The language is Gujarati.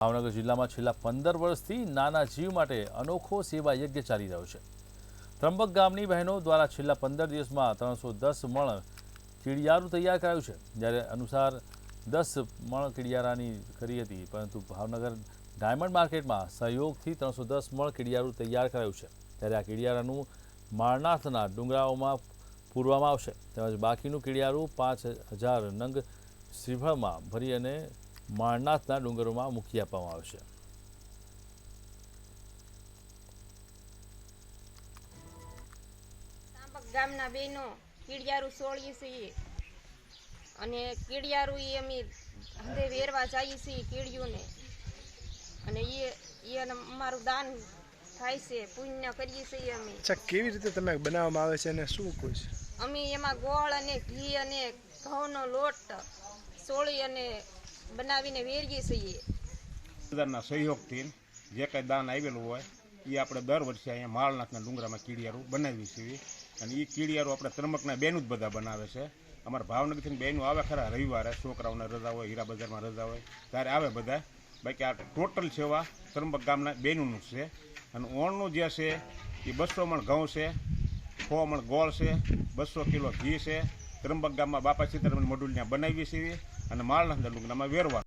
ભાવનગર જિલ્લામાં છેલ્લા 15 વર્ષથી નાના જીવ માટે અનોખો સેવા યજ્ઞ ચાલી રહ્યો છે। ત્રંબક ગામની બહેનો દ્વારા છેલ્લા 15 દિવસમાં 310 મણ કીડિયારું તૈયાર કરાયું છે। જ્યારે અનુસાર 10 મણ કીડિયારાની કરી હતી, પરંતુ ભાવનગર ડાયમંડ માર્કેટમાં સહયોગથી 310 મણ કીડિયારું તૈયાર કરાયું છે। ત્યારે આ કીડિયારાનું મારનાથના ડુંગરાઓમાં પૂરવામાં આવશે, તેમજ બાકીનું કીડિયારું 5000 નંગ શ્રીફળમાં ભરી અને મારનાથના ડુંગરોમાં મૂકી આપવામાં આવશે। ત્રંબક ગામના બહેનો કીડિયારું સોળીએ છીએ અને કીડિયારું અમે હંધે વેરવા જઈએ છીએ કીડિયુંને, અને એ અમારું દાન થાય છે, પુણ્ય કરીએ છીએ અમે। અચ્છા, કેવી રીતે તમે બનાવવામાં આવે છે અને શું કોઈ છે? અમે એમાં ગોળ અને ઘી અને ઘઉંનો લોટ સોળી અને બનાવીને વેરીએ છીએ। બધાના સહયોગથી જે કંઈ દાન આવેલું હોય એ આપણે દર વર્ષે અહીંયા માળનાથના ડુંગરામાં કીડિયારું બનાવીએ છીએ, અને એ કીડિયારું આપણે ત્રંબકના બહેનું જ બધા બનાવે છે। અમારા ભાવનગરથી બહેનું આવે ખરા, રવિવારે છોકરાઓને રજા હોય, હીરા બજારમાં રજા હોય ત્યારે આવે બધા। બાકી આ ટોટલ સેવા ત્રંબક ગામના બહેનોનું છે। અને ઓણનું જે છે એ 200 મણ ઘઉં છે, 100 મણ ગોળ છે, 200 કિલો ઘી છે। ત્રંબક ગામમાં બાપા સીતારામની મઢુલ ત્યાં બનાવીએ છીએ અને માળનાથના ડુંગરામાં વેરવા